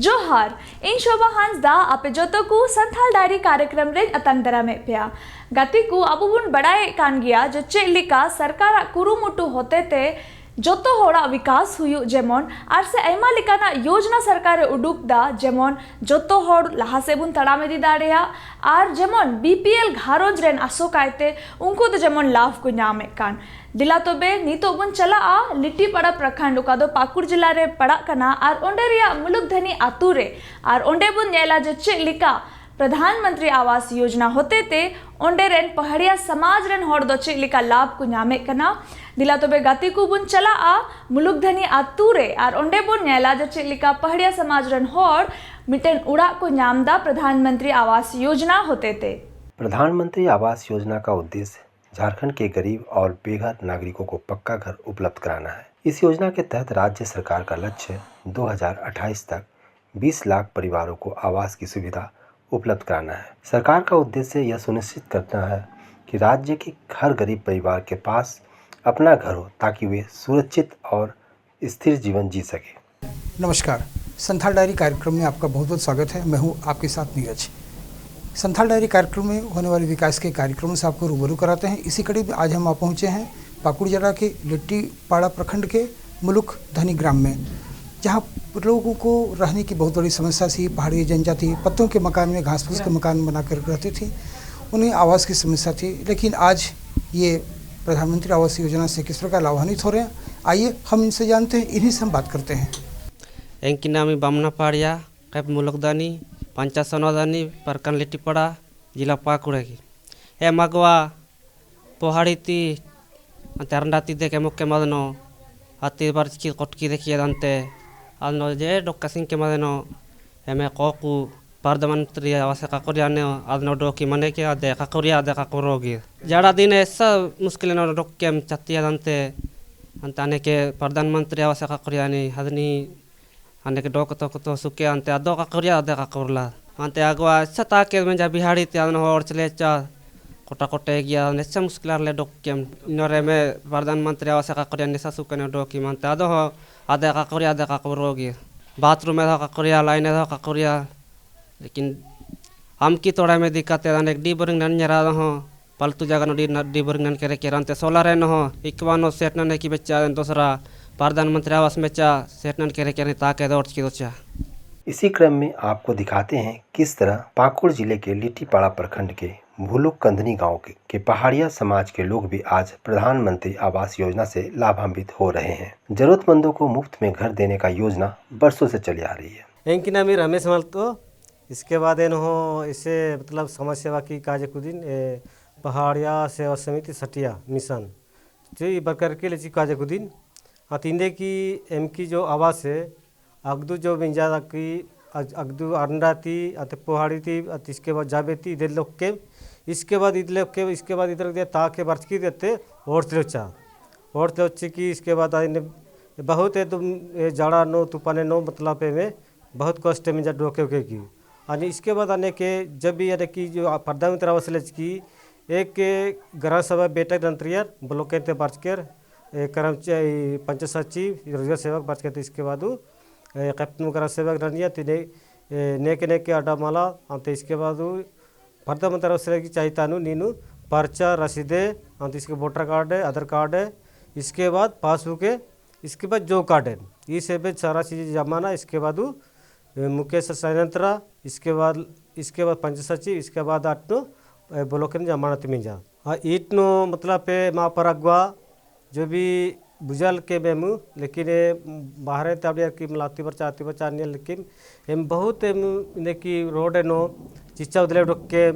जोहार इन शोभा हांसदा आपे जोतो को संथाल डायरी कार्यक्रम रे अतंग दरामे पेया गति को अबु बुन बड़ाए कान गया जो चे लिका सरकार कुरुमुटु होते ते जोतो होड़ा विकास हुयु जेमन आर से ऐमा लिकाना योजना सरकार उडुक दा जेमन जोतो होड़ लहा से बुन तड़ाम इदी दाड़ेया आर जेमन बीपीएल घारोज रेन आसो कायते उनको तो जेमन लाभ को ᱧᱟᱢᱮ कान दिला तोबे नीतो बन चला लिट्टीपाड़ा प्रखंड का दो पाकुड़ जिला रे पड़ा कना आर ओंडे रिया मुलुक धनी आतु रे आर ओंडे बन नेला जे चे लिका प्रधानमंत्री आवास योजना होते ते ओंडे रेन पहाड़िया समाज रेन होड़ दो चे लिका लाभ को ᱧामे कना दिला तोबे गति को बुन चला मुलुक धनी आतु रे आर ओंडे बन नेला जे चे लिका पहाड़िया समाज रेन होड़ मिटेन उड़ा को ᱧामदा प्रधानमंत्री आवास योजना होते ते। प्रधानमंत्री आवास योजना का उद्देश्य झारखंड के गरीब और बेघर नागरिकों को पक्का घर उपलब्ध कराना है। इस योजना के तहत राज्य सरकार का लक्ष्य 2028 तक 20 लाख परिवारों को आवास की सुविधा उपलब्ध कराना है। सरकार का उद्देश्य यह सुनिश्चित करना है कि राज्य के हर गरीब परिवार के पास अपना घर हो ताकि वे सुरक्षित और स्थिर जीवन जी सके। नमस्कार, संथाल डायरी कार्यक्रम में आपका बहुत बहुत स्वागत है। मैं हूं आपके साथ नीरज। संथाल डायरी कार्यक्रम में होने वाले विकास के कार्यक्रमों से आपको रूबरू कराते हैं। इसी कड़ी में आज हम पहुंचे हैं पाकुड़ जिला के लिट्टीपाड़ा प्रखंड के मुलुक धनी ग्राम में, जहां लोगों को रहने की बहुत बड़ी समस्या थी। पहाड़ी जनजाति पत्तों के मकान में घास फूस के मकान बनाकर रहती थी, उन्हें आवास की समस्या थी। लेकिन आज ये प्रधानमंत्री आवास योजना से किस प्रकार लाभान्वित हो रहे हैं, आइए हम इनसे जानते हैं। इन्हीं से हम बात करते हैं। एंकी नामी बामना पाड़िया कैप मुलुकदानी पंचायत सोनादानी परकन लिट्टीपाड़ा जिला पाकुड़ की ए मगवा पहाड़ी ती तरंडाती देखे मुख्य मदनो अति बार की कोटकी देखिए दानते अनो जे डोक्का सिंह के मदनो एमे कोकु प्रधानमंत्री आवास काकुरियाने अदनो डोकी मने के आदे काकुरिया आदे काकुरोगी जाड़ा दिन ऐसा मुश्किल न डोक्केम चत्तिया दानते अंताने के प्रधानमंत्री आवास काकुरियानी हदनी अने के डोक तो सुके अंते अदो काकुरिया आदे काकुरला अंते आगवा सता के में जा बिहाड़ी ते अन और चले चा कोटा कोटे गया नेसा मुश्किल ले डोक्केम नरे में प्रधानमंत्री आवास काकुरिया नेसा सुकने डोकी मानते अदो आदे काकुरोगी बाथरूम में काकुरिया लाइन है काकुरिया। लेकिन हम की तोड़ा में दिक्कत है अनेक डी बोरिंग नन जरा हो पालतू जगह डी बोरिंग नन करे केरंते सोलर है न हो इकवानो सेट नन की बच्चा दूसरा प्रधानमंत्री आवास में चा सेट नन करे केरने ताके दौड़ की दोचा। इसी क्रम में आपको दिखाते हैं किस तरह पाकुड़ जिले के लिट्टीपाड़ा प्रखंड के भूलुक कंधनी गांव के पहाड़िया समाज के लोग भी आज प्रधानमंत्री आवास योजना से लाभान्वित हो रहे हैं। जरूरतमंदों को मुफ्त में घर देने का योजना वर्षों से चली आ रही है। इनकी नाम रमेश मलतो। इसके बाद इन हो इसे मतलब समाज सेवा की कार्य कुदिन पहाड़िया सेवा समिति सटिया मिशन जो ये बरकर के लिए कार्य कुदिन तीनदे की एम की जो आवास है अगदू जो बिंजा की अगदू अंडाती अत पहाड़ी थी इसके बाद जाबेती इधर लोग के इसके बाद इधर लोग के इसके बाद इधर दिया ताके बर्च की देते और तिलोचा की इसके बाद बहुत है तुम जाड़ा नो तूफाने नो मतलब में बहुत कष्ट में जा डोके उके की आणि इसके बाद आने के जब भी यानी कि जो प्रधानमंत्री आवास की एक ग्राम सभा बैठक नंतर ब्लॉक के बार्चकर कर्मचारी पंचायत सचिव रोजगार सेवक बार्चकर इसके बाद कैप्टन ग्राम सेवक रनिया तिने नेके अड्डा माला अंत इसके बाद प्रधानमंत्री आवास की चाहिए नीनु पर्चा रसीदे अंत इसके वोटर कार्ड है आधार कार्ड है इसके बाद पासबुक है इसके बाद जो कार्ड है ये सब सारा चीज़ जमाना। इसके बाद मुकेश सैनंतरा इसके बाद पंचायत सचिव इसके बाद आटनो ब्लॉक जमानत में जा हाँ ईटनो मतलब पे माँ पर अगवा जो भी बुझल के मेमू लेकिन बाहर तबिया की मलाती बच्चा लेकिन एम बहुत कि रोड नो चिच्चा उदले डोक के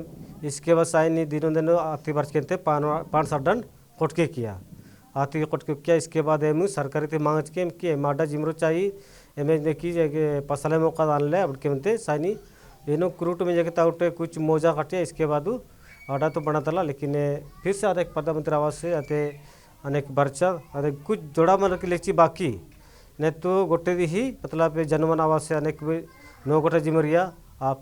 इसके बाद साइनी दिनों दिनों आती बर्च के पान सडन कोटके किया आती कोटके किया। इसके बाद एम सरकारी थे मांग के कि माडा जिमरो चाहिए एम देखी पसले मौका दान ले अब के मनते साइनी इनो क्रूट में जगह ताउटे कुछ मोजा काटिया। इसके बाद आडा तो बना तला लेकिन फिर से अनेक प्रधानमंत्री आवास से आते अनेक बर्चा अनेक कुछ जोड़ा मन के लेची बाकी नहीं तो गोटे ही मतलब जनमन आवास से अनेक 9 गोटे जिमरिया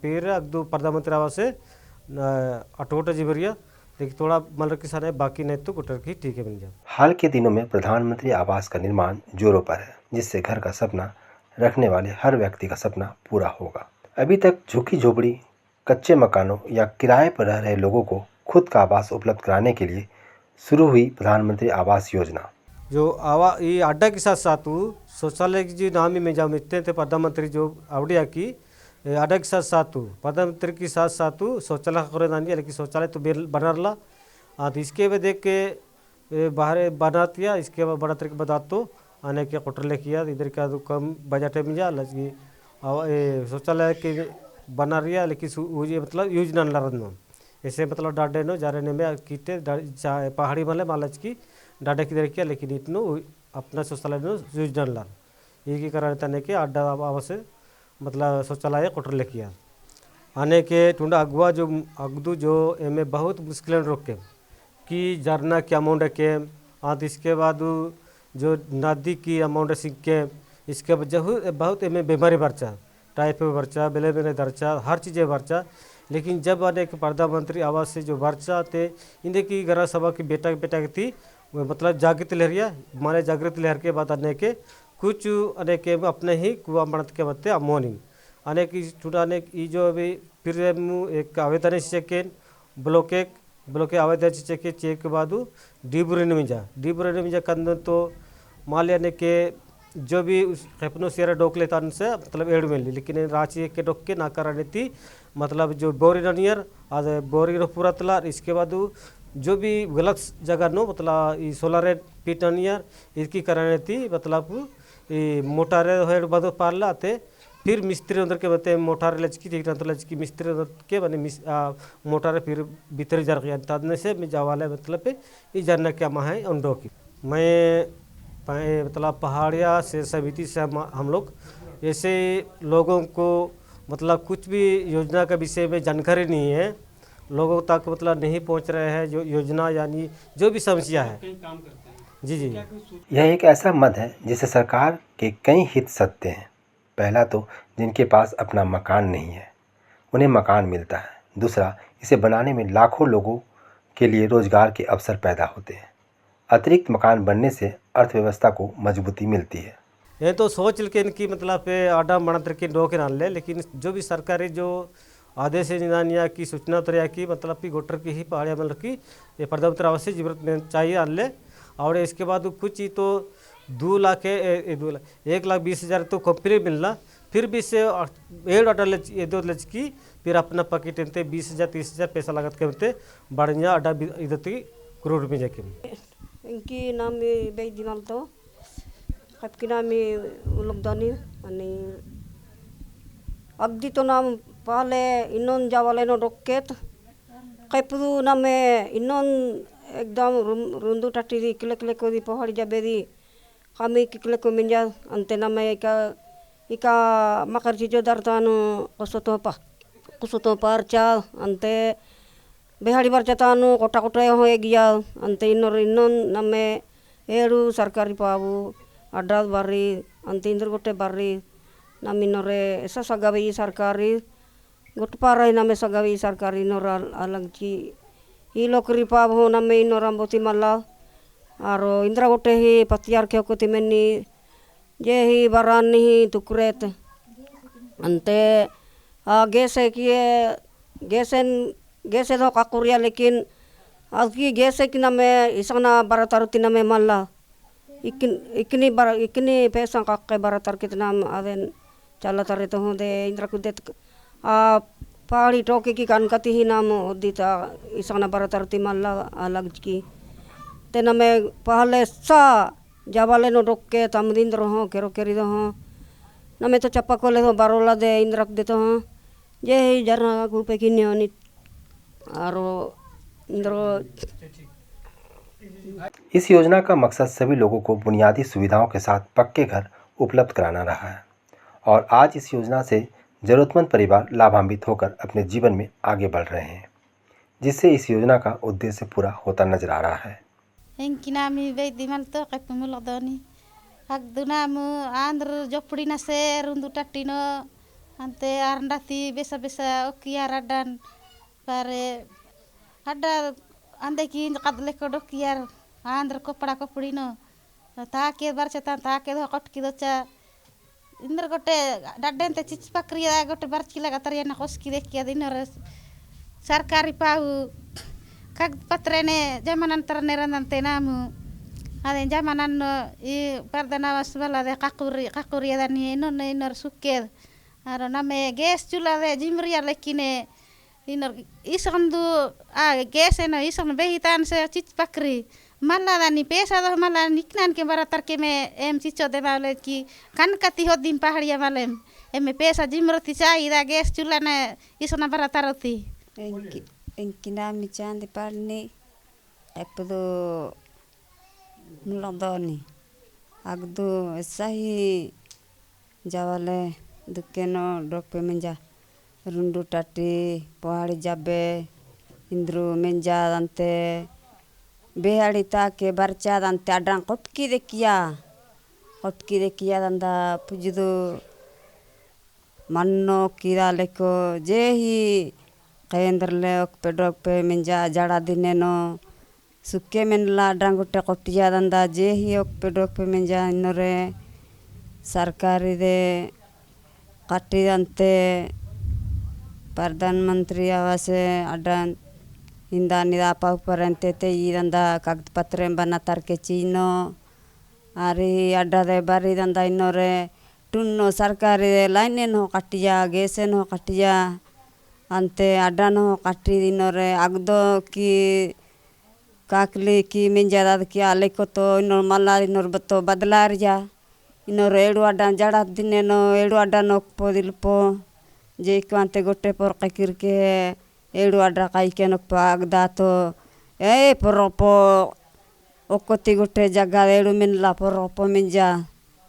फिर अगदू प्रधानमंत्री आवास से 8 गोटे जिमरिया लेकिन थोड़ा मतलब किसान है बाकी नहीं तो गोटे की ठीक है बन जाए। हाल के दिनों में प्रधानमंत्री आवास का निर्माण जोरों पर है, जिससे घर का सपना रखने वाले हर व्यक्ति का सपना पूरा होगा। अभी तक झुग्गी झोपड़ी, कच्चे मकानों या किराए पर रह रहे लोगों को खुद का आवास उपलब्ध कराने के लिए शुरू हुई प्रधानमंत्री आवास योजना। जो ये अड्डा के साथ साथ शौचालय की जो नामी में जब इतने थे प्रधानमंत्री जो आवड़िया की अड्डा के साथ साथ प्रधानमंत्री के साथ साथ शौचालय करे नानी, लेकिन शौचालय तो बना रहा। तो इसके बाद देख के बाहर बना दिया, इसके बाद बड़ा तरीके बता तो आने के कोटरले किया इधर का तो कम बजट में जा लगी शौचालय के बना रहा, लेकिन ये मतलब यूज न ला ऐसे मतलब डाडे नो जा रहे में कीते पहाड़ी वाले मालच की डाडे की दर किया, लेकिन इतनो अपना शौचालय नो यूज न ला ये कारण तने के अड्डा आवास मतलब शौचालय कोटरले किया आने के टूडा अगुआ जो अगदू जो एम बहुत मुश्किल रोके कि झरना की अमाउंट के आद इसके बाद जो नदी की अमाउंट सीख के इसके बहुत एम बीमारी बरचा, टाइफाइड बरचा, बेले बेले दरचा, हर चीज़ें बरचा। लेकिन जब आने के प्रधानमंत्री आवास से जो बरचा थे इन्हें की घर सभा की बेटा की थी मतलब जागृत लहरिया माने जागृत लहर के बाद आने के कुछ अनेक अपने ही कुआ मणत के बत्ते अमोनी अनेक चुनाने की जो अभी फिर एक आवेदन सेकेंड ब्लॉक आवेदन चेक के बाद डीबुरन में जा कंद तो मान लिया के जो भी खेपनो सेरा डोक लेता से मतलब एड में ली, लेकिन रांची के डोक के ना कराने थी मतलब जो बोरी नियर आज बोरी पूरा तला। इसके बाद जो भी गलत जगह नो मतलब सोलर पीट नियर इसकी कराने थी मतलब मोटारे हेड बदो पारला आते फिर मिस्त्री अंदर के बते मोटारे लचकी ठीक तो लचकी मिस्त्री अंदर के बने मोटारे फिर भीतर जार गया तदने से मैं जावाले मतलब पे ये जानना क्या माँ है उन की मैं मतलब पहाड़िया से समिति से हम लोग ऐसे लोगों को मतलब कुछ भी योजना के विषय में जानकारी नहीं है, लोगों तक मतलब नहीं पहुंच रहे हैं जो योजना यानी जो भी समस्या है। जी जी यह एक ऐसा मद है जिसे सरकार के कई हित सत्य हैं। पहला तो जिनके पास अपना मकान नहीं है उन्हें मकान मिलता है। दूसरा, इसे बनाने में लाखों लोगों के लिए रोजगार के अवसर पैदा होते हैं। अतिरिक्त मकान बनने से अर्थव्यवस्था को मजबूती मिलती है। ये तो सोच के इनकी मतलब पे आडा मणत्र के डो के नाल ले, लेकिन जो भी सरकारी जो आदेश निदानिया की सूचना तरह की मतलब कि गोटर की ही पहाड़िया मिल रखी ये प्रधानमंत्री आवास जरूरत चाहिए आन ले। और इसके बाद कुछ ही तो 2 लाख 1,20,000 तो कंपनी मिलना, फिर भी से एड अड्डा ये 2 लच की फिर अपना पकेट इनते 20,000 30,000 पैसा लागत के बनते बढ़िया अड्डा इधर करोड़ में जाके इनकी नाम बेच दिमाग तो कब नाम उलगदानी आणि अगदी तो नाम पहले इन्नोन जावाले नो रोकेत कैपदू नामे इन्नोन एकदम रुंदू टाटी किले किले को दी पहाड़ी जाबेदी kami किले को मिंजा अंते नामे इका मकर चीजो दरतानु कुसुतो पारचा अंते बेहाड़ी बरचतानु कोटा कोटा हो गया अंते इन्नोन नमे एरू सरकारी पावु अड्डा बारी अंते इंद्र गोटे बारी नमिनोरे ऐसा सगावी सरकारी गोटपारा नमे सगावी सरकारी नोरा अलग ची ई लोकरी पावु नमे इनोरांबोती मल्ला आरो इंद्रा गोटे ही पतियार के कोती मेनी जे ही बरानी ही तुकरेत अंते गैसे किए गैसे तो काकुरिया, लेकिन आज की गैसे की नमे इसना बरतारुती नमे मल्ला इकनी पैसा काके बरतर कितना आवेन चला तारे तो होंदे इंद्रा कुदे पहाड़ी टोके की कनकती ही नाम होदी था इसना बरतारुती मल्ला अलग की ते नमे पहले सा जावाले नो रोके तमदिंद्र हो केरो केरी दो हो नमे तो चप्पा कोले हो बारोला दे इंद्रा दे तो हो जे ही जरना गुपे की नियोनी आरो इंद्रो। इस योजना का मकसद सभी लोगों को बुनियादी सुविधाओं के साथ पक्के घर उपलब्ध कराना रहा है और आज इस योजना से ज़रूरतमंद परिवार लाभान्वित होकर अपने जीवन में आगे बढ़ रहे हैं, जिससे इस योजना का उद्देश्य पूरा होता नजर आ रहा है। इनकी नामी बेदिमल तो कैपमुलगदानी हकदुनाम आंध्र जोपड़ीना से रुंदू टट्टीनो अंते आरंडाती बेसा बेसा ओकिया रडान पारे हड्डा अंदे की कदले को डोकियार आंध्र कपड़ा कपड़ीनो ताके बरचता ताके दो कटकी दोचा इंदर गोटे डाडेन ते चिच पक्रिया गोटे बर्ची लगा तरिया ना कोस की देखिया दिनर सरकारी पाऊ कागज पत्र ने जमानंतर नेरंते नामु अदे जमानन ई परदनावास वाला दे काकुरी दानी इनर सुके आर नमे गैस चूल्हा दे जिमरिया लेकिने इनर इसंदु गैस न इसं बेहितान से चिच पकरी मला दानी पैसा दो मला निकनान के बरातर के में एम चिचो दे वाले की कनकती हो दिन पहाड़िया वाले एमे पैसा जिमरती चाहिए गैस चूल्हा ने इसना बरातर होती Engkina michan de parni epudo mulodoni agdu sahi jawale dukeno dokpe menja rundu tati pohari jabe indru menja dante beharita ke barcha dante adang kotki dekia danda pujudu manno kira leko jehi केंद्रले पेडोक पे मिंजा जड़ा दिने no सुके मिनला डांगुटे कोटिया दंदा जे ही okay पेडोक पे मिंजा इनरे सरकारी दे काटी दंते प्रधानमंत्री आवास अडन इंदा निरापा उपरंते ते ई दंदा कागज पत्र बना तर के चीनो आरी अड्डा दे बारी दंदा इनरे टुन्नो सरकारी दे लाइने नो काटिया गैसे नो काटिया अंते अड्डानो काटी दिनोरे अगदो की काकली की मिंजादा की आले को तो इनोर मल्ला इनोर बतो बदलार जा इनोर एडु अड्डा जड़ा दिने नो एडु अड्डा नो पोदिलपो जे कांते गोटे पर ककिर के एडु अड्डा काई के नो पागदा तो ए परोपो ओकोती गोटे जगह एडु मिनला परोपो मिंजा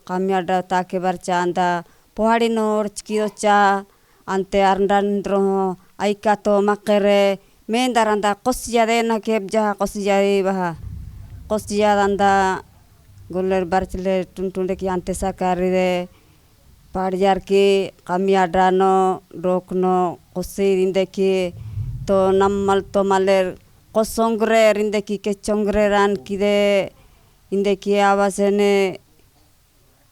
कामी अड्डा ताके बरचा अंदा पहाड़ी नोर चिकियोचा ante arndandro aikato makere mendaranda kosya de na kebja kosya baha kosya danda goller barchle tuntunde ki ante sakari de padjar ki kamiada no rokno kosi rinde ki to nammal to maler kosongre rinde ki ke chongre ran ki de inde ki awasene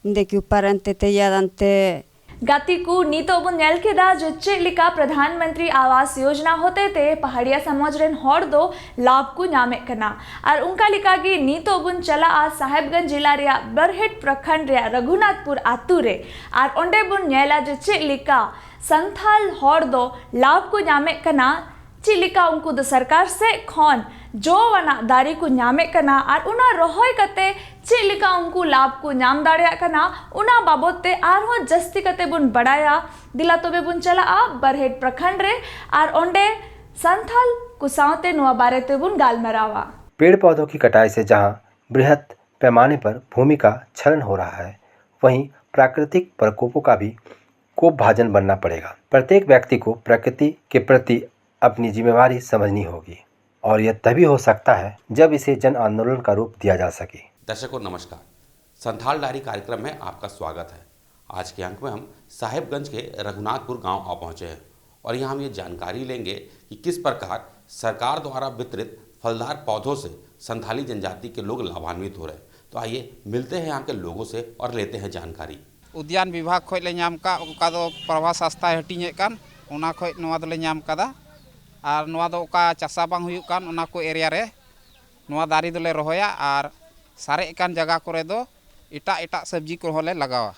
inde ki uparante te yadante गतिकू नीतो बन nail के दा जो चेलिका प्रधानमंत्री आवास योजना होते ते पहाड़िया समाज rain हर दो लाभ को नामे कना और उनका लिखा कि नीतो बन चला आज साहेबगंज जिला रे बरहेट प्रखंड रे रघुनाथपुर आतु रे और ओंडे बन नेला जो चेलिका संथाल हर दो लाभ को नामे कना चिलिका उनको द सरकार से खन जो वना दारी को नामे कना और उना रोहय कते चिलिका उनको लाभ को नाम दाड़िया कना उना बाबते आरो जस्ती कते बुन बढ़ाया दिला तोबे बुन चला आ बरहेट प्रखंड रे और ओंडे संथाल कुसावते नुआ बारे ते बुन गालमरावा। पेड़ पौधों की कटाई से जहां बृहद पैमाने पर भूमि का क्षरण हो रहा है, वहीं प्राकृतिक प्रकोपों का भी कोप भाजन बनना पड़ेगा। प्रत्येक व्यक्ति को प्रकृति के प्रति अपनी जिम्मेवारी समझनी होगी और यह तभी हो सकता है जब इसे जन आंदोलन का रूप दिया जा सके। दर्शकों नमस्कार, संथाल डायरी कार्यक्रम में आपका स्वागत है। आज के अंक में हम साहेबगंज के रघुनाथपुर गांव आ पहुंचे हैं और यहाँ हम ये जानकारी लेंगे कि किस प्रकार सरकार द्वारा वितरित फलदार पौधों से संथाली जनजाति के लोग लाभान्वित हो रहे हैं। तो आइए मिलते हैं यहाँ के लोगों से और लेते हैं जानकारी। उद्यान विभाग खोज ले नाम का उनका दो प्रवास आस्था हटिंगे कान उना खोज नवा दो ले नाम कदा और नवा दो का चासा बांग हुयुक कान उना को एरिया रे नवा दारी दो ले रोहया और सारे कान जगह करे दो इटा सब्जी को होले लगावा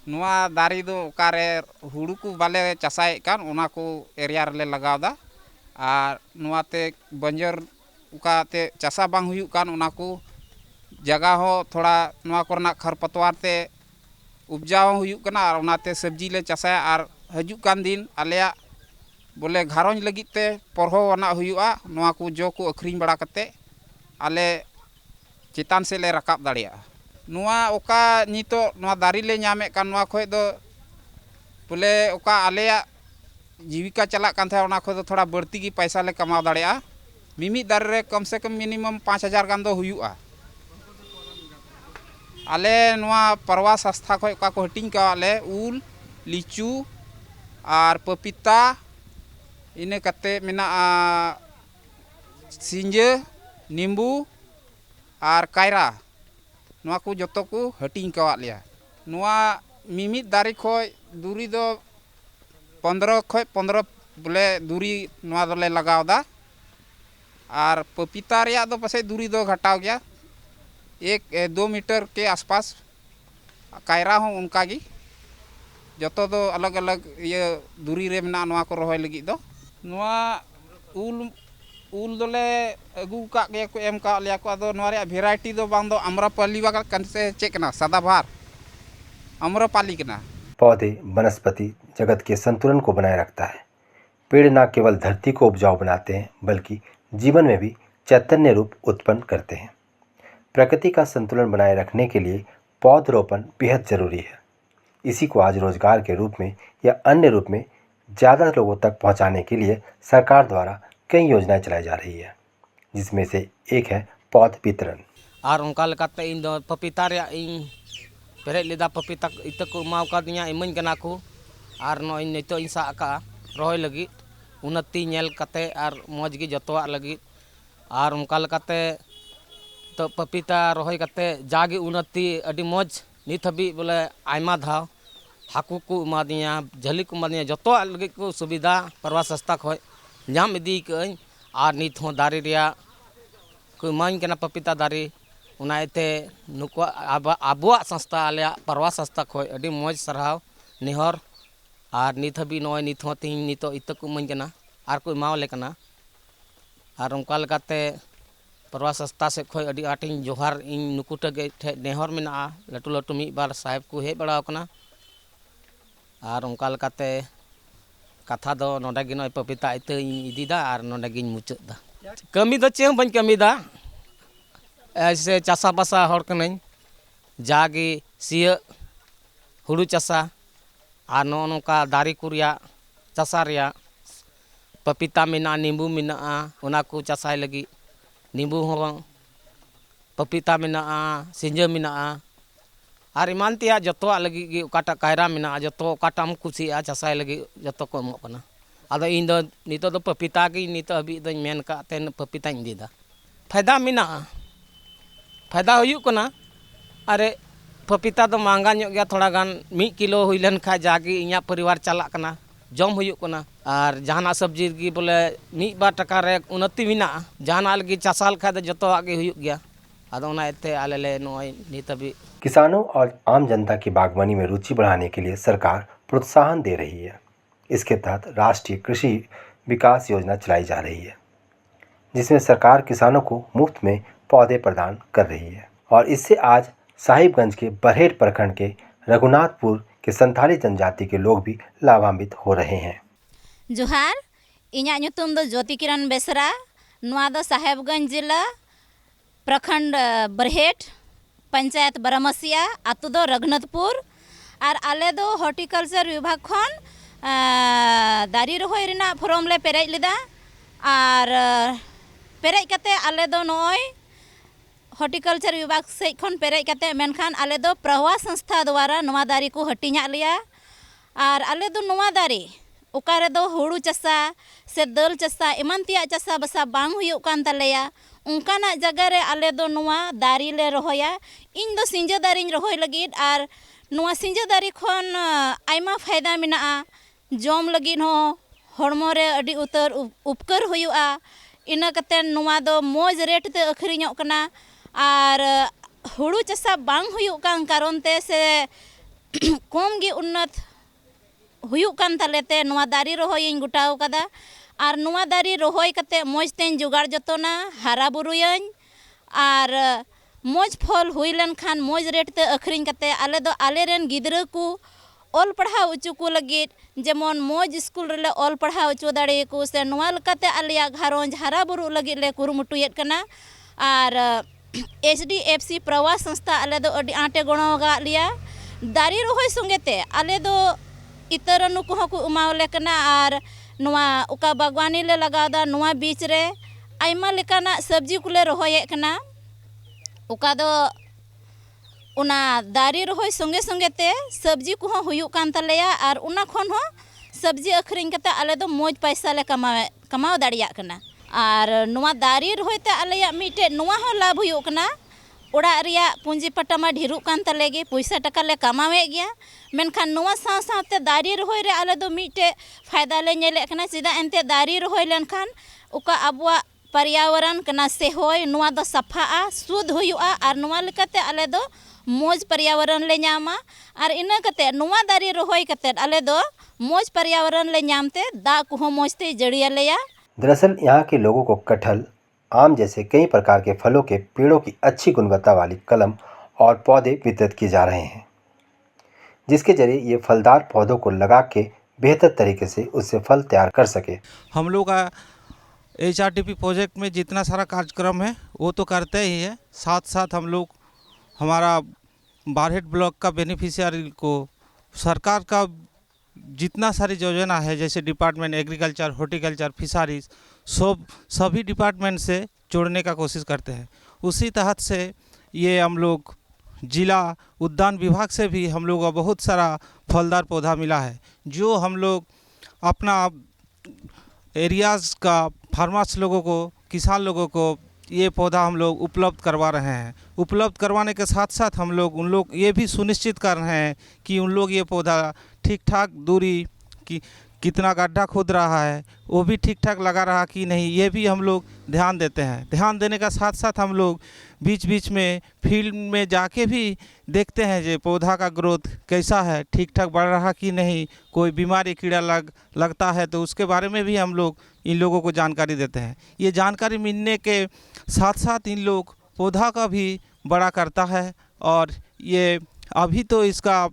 नवा दारी दो कारे हुड़ू को बाले चासाए कान उना को एरिया रे लगावदा और नवा ते बंजर उका ते चासा बांग हुयुक कान उना को जगह हो थोड़ा नवा करना खरपतवार ते उपजाव हुयुक कना और उनाते सब्जी ले चासाया और हजुक कान दिन आलेया बोले घारोंज लगित ते परहो वना हुयुआ नवा को जो को अखरिंग बड़ा कते आले चितान से ले रकाब दाड़िया नवा ओका नितो नवा दारी ले नामे कान नवा खोय दो बोले ओका आलेया जीविका चला कान था ओना खोय दो थोड़ा बढ़ती की पैसा ले कमाव दाड़िया मिमी दार रे कम से कम मिनिमम 5000 गान दो हुयुआ आले नवा प्रवास आस्था खोय ओका को हटिंग का आले उल लीचू और पपीता इने कते मेना सिंजे नींबू और कायरा नवा को जतो को हटिंग कवा लिया नवा मिमित दारी खोय दूरी दो 15 बोले दूरी नवा दोले लगाव दा और पपीता रिया दो पासे दूरी दो घटाव गया 1-2 मीटर के आसपास कायरा हो उनका गी जतो दो अलग अलग ये दूरी रे मेना नवा को रोहय लगी दो नवा उल दोले अगू का गया को एम का लिया को अदो नवा रे वेराइटी दो बांग दो आम्रपाली वाला कन से चेक ना सदाबहार आम्रपाली कना। पौधे वनस्पति जगत के संतुलन को बनाए रखता है। पेड़ न केवल धरती को उपजाऊ बनाते हैं बल्कि जीवन में भी चैतन्य रूप उत्पन्न करते हैं। प्रकृति का संतुलन बनाए रखने के लिए पौधरोपण बेहद जरूरी है। इसी को आज रोजगार के रूप में या अन्य रूप में ज़्यादा लोगों तक पहुंचाने के लिए सरकार द्वारा कई योजनाएं चलाई जा रही है, जिसमें से एक है पौध वितरण। और उनका लेकाते इन दो पपीता रे इन पेरे लेदा पपीता इत को माव का दिया इमन कना को और नो इन नितो इन सा का रोय लगी उन्नति नेल कते और मौज गी जतवा लगी और उनका लेकाते तो पपीता रोहय कते जागे उन्नति अडी मौज नित हबी बोले आयमा धाव हाकू को एमा दिया झली को एमा दिया जतवा लगी को सुविधा परवा सस्ता खोय जाम इदी कई और नित हो दारी रिया को मान कना पपीता दारी उनाते नुको आबुआ संस्था आले परवा संस्था खोय अडी मौज सरहाव निहर और नित हबी नय नित हो तीन नितो इत को मान कना और को मावले कना और उनका लेकाते परवा संस्था से खोय अडी आटिन जोहार इन नुकुटा गे नेहर मेना लटू लटू मी बार साहेब को हे बड़ा कना और उनका लेकाते कथा दो नोडा गे नय पपीता इत इदीदा और नोडा गे मुचादा कमी दो चे बन कमी दा ऐसे चासा बासा हर कनई जागे सिया हुड़ू चासा और नो नोका दारी को रिया चासा रिया पपीता मेना नींबू मेना ओना को चासाय लगी नींबू हो पपीता मेना सिंजा मेना और ईमान तिया जतो लगी गे ओकाटा कायरा मेना जतो ओकाटाम कुसिया चासाय लगी जतो को एमो कना आदो इन दो नितो दो पपीता गी नितो हबी दो मेन का तेन पपीता इन दीदा फायदा मेना फायदा हुयुक कना अरे पपीता तो महंगा ᱧᱚᱜ गया थोड़ा गान 1 किलो हुई लेन खा जागी इया परिवार चला कना जम हुयुक कना और जहाना सब्जी की बोले 1-2 टका रे उन्नति मेना जहाना लगी चासाल खा दे जतो आगे हुयुक गया आदो ओना एते आले ले नय नित भी। किसानों और आम जनता की बागवानी में रुचि बढ़ाने के लिए सरकार प्रोत्साहन दे रही है। इसके तहत राष्ट्रीय कृषि विकास योजना चलाई जा रही है, जिसमें सरकार किसानों को मुफ्त में पौधे प्रदान कर रही है और इससे आज साहिबगंज के बरहेट प्रखंड के रघुनाथपुर के संथाली जनजाति के लोग भी लाभान्वित हो रहे हैं। जोहार इन्या ᱧᱩᱛᱩᱢ दो ज्योति किरण बेसरा नुआ दो साहेबगंज जिला प्रखंड बरहेट पंचायत बरमसिया आतु दो रघुनाथपुर और आले दो हॉर्टिकल्चर विभाग खन दारी रोहय रिना फॉर्म ले पेरेज लेदा और पेरेज कते आले दो नय हॉर्टिकल्चर विभाग से खन पेरेज कते मेनखान आले दो प्रवाह संस्था द्वारा नवा दारी को हटिया लिया और आले दो नवा दारी ओकारे दो हुड़ू चासा से दल चासा एमान तिया चासा बसा बांग हुयुक कान तलेया उनकाना जगह रे आले दो नवा दारी ले रोहया इन दो सिंजा दारी रोहय लगिद और नवा सिंजा दारी खन आयमा फायदा मेना जम लगिन हो हड़मो रे अडी उतर उपकर हुयुआ इना कते नवा दो मौज रेट ते अखरिñok कना और हुड़ू चासा बांग हुयुक कान कारण ते से कम गे उन्नत हुयुक कान तलेते नवा दारी रोहय गुटाव कदा और नवा दारी रोहय कते मौज तेन जुगाड़ जतोना हारा बुरुयन और मौज फल हुई लेन खान मौज रेट ते अखरिñ कते आले दो आले रेन गिदरा को ऑल पढ़ाव उचु को लगित जेमन मौज स्कूल रे ऑल पढ़ाव उचु दाड़े को से नवा लकाते आलिया घारोंज हारा बुरु लगित ले कुरुमुटुयेत कना और HDFC प्रवाह संस्था आले दो अडी आटे गणोगा लिया दारी रोहय संगेते आले दो इतरनु को को उमावले कना और नवा उका बागवानी ले लगादा नवा बीच रे आयमा लेकाना सब्जी कुले रोहय कना उका दो उना दारी रोहय संगे संगे ते सब्जी को हुयुक कान तलेया और उना खन हो सब्जी अखरिñ कते आले दो मौज पैसा ले कमाव दाड़िया कना और नवा दारी रोहय ते आलेया मिटे नवा हो लाभ हुयुक कना ओड़ा रिया पूंजी पट्टा मा ढेरुक कान तले गे पैसा टका ले कमावे गया मेनखान नोवा साथ दारी रोहय रे आले दो मिटे फायदा ले नेले कना चिदा एनते दारी रोहय लेनखान उका अबुआ पर्यावरण कना से होय नोवा दो सफाआ शुद्ध हुयुआ आर नोवा लेकाते आले दो मोज पर्यावरण ले न्यामा और इना कते नोवा दारी रोहय कते आले दो मोज पर्यावरण ले न्यामते दा को मोजते जड़िया लेया। दरअसल यहाँ के लोगों को कटहल, आम जैसे कई प्रकार के फलों के पेड़ों की अच्छी गुणवत्ता वाली कलम और पौधे वितरित किए जा रहे हैं, जिसके जरिए ये फलदार पौधों को लगा के बेहतर तरीके से उससे फल तैयार कर सके। हम लोग का HRDP प्रोजेक्ट में जितना सारा कार्यक्रम है वो तो करते ही है, साथ साथ हम लोग हमारा बारहेट ब्लॉक का बेनिफिशियरी को सरकार का जितना सारी योजना है जैसे डिपार्टमेंट एग्रीकल्चर, हॉर्टिकल्चर, फिशरीज सभी डिपार्टमेंट से जोड़ने का कोशिश करते हैं। उसी तहत से ये हम लोग जिला उद्यान विभाग से भी हम लोग को बहुत सारा फलदार पौधा मिला है, जो हम लोग अपना एरियाज़ का फार्मर्स लोगों को, किसान लोगों को ये पौधा हम लोग उपलब्ध करवा रहे हैं। उपलब्ध करवाने के साथ साथ हम लोग उन लोग ये भी सुनिश्चित कर रहे हैं कि उन लोग ये पौधा ठीक ठाक दूरी की कितना गड्ढा खोद रहा है वो भी ठीक ठाक लगा रहा कि नहीं, ये भी हम लोग ध्यान देते हैं। ध्यान देने का साथ साथ हम लोग बीच बीच में फील्ड में जाके भी देखते हैं कि पौधा का ग्रोथ कैसा है, ठीक ठाक बढ़ रहा कि नहीं, कोई बीमारी कीड़ा लगता है तो उसके बारे में भी हम लोग इन लोगों को जानकारी देते हैं। ये जानकारी मिलने के साथ साथ इन लोग पौधा का भी बड़ा करता है और ये अभी तो इसका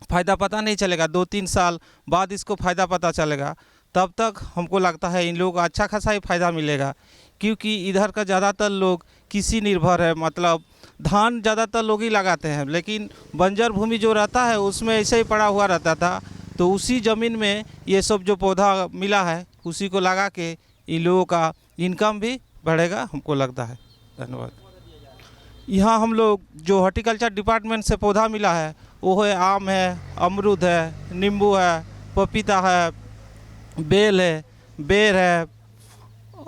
फ़ायदा पता नहीं चलेगा, 2-3 साल बाद इसको फ़ायदा पता चलेगा। तब तक हमको लगता है इन लोगों को अच्छा खासा ही फ़ायदा मिलेगा, क्योंकि इधर का ज़्यादातर लोग कृषि निर्भर है, मतलब धान ज़्यादातर लोग ही लगाते हैं, लेकिन बंजर भूमि जो रहता है उसमें ऐसे ही पड़ा हुआ रहता था। तो उसी ज़मीन में ये सब जो पौधा मिला है उसी को लगा के इन लोगों का इनकम भी बढ़ेगा, हमको लगता है। धन्यवाद। यहाँ हम लोग जो हॉर्टिकल्चर डिपार्टमेंट से पौधा मिला है वो है आम है, अमरूद है, नींबू है, पपीता है, बेल है, बेर है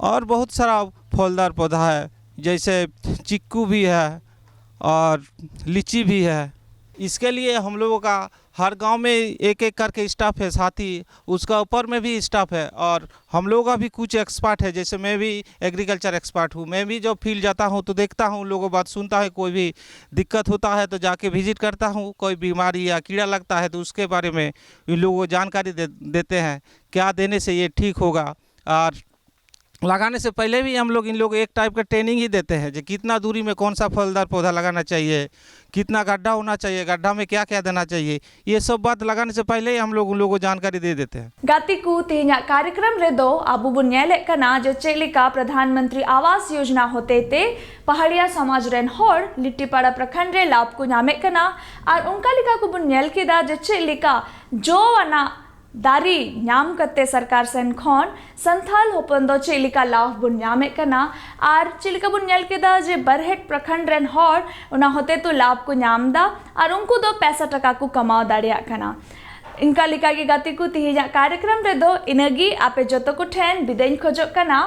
और बहुत सारा फलदार पौधा है, जैसे चिक्कू भी है और लीची भी है। इसके लिए हम लोगों का हर गांव में एक एक करके स्टाफ है, साथ ही उसका ऊपर में भी स्टाफ है और हम लोगों का भी कुछ एक्सपर्ट है। जैसे मैं भी एग्रीकल्चर एक्सपर्ट हूँ, मैं भी जब फील्ड जाता हूँ तो देखता हूँ, लोगों की बात सुनता है, कोई भी दिक्कत होता है तो जाके विजिट करता हूँ, कोई बीमारी या कीड़ा लगता है तो उसके बारे में इन लोगों को जानकारी देते हैं, क्या देने से ये ठीक होगा। और लगाने से पहले भी हम लोग इन लोग एक टाइप का ट्रेनिंग ही देते हैं, जो कितना दूरी में कौन सा फलदार पौधा लगाना चाहिए, कितना गड्ढा होना चाहिए, गड्ढा में क्या क्या देना चाहिए, ये सब बात लगाने से पहले ही हम लोग उन लोगों को जानकारी दे देते हैं। गाती को तेहना कार्यक्रम रे दो आबू बुन नेले कना जो चेलिका प्रधानमंत्री आवास योजना होते ते पहाड़िया समाज रेन होड़ लिट्टीपाड़ा प्रखंड रे लाभ को नामे कना और उनका लिका को बुन नेल किदा जो चेलिका जो वना दारी नाम करते सरकार सेन खन संथाल होपन दो चेलिका लाभ बुन नामे कना और चेलिका बुन नेल केदा जे बरहेट प्रखंड रेन होड़ उना होते तो लाभ को नाम दा और उनको दो पैसा टका को कमाओ दाड़िया कना। इनका लिका की गाती को तिहिजा कार्यक्रम रे दो इनगी आपे जतो को ठेन बिदेन खोजो कना।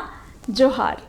जोहार।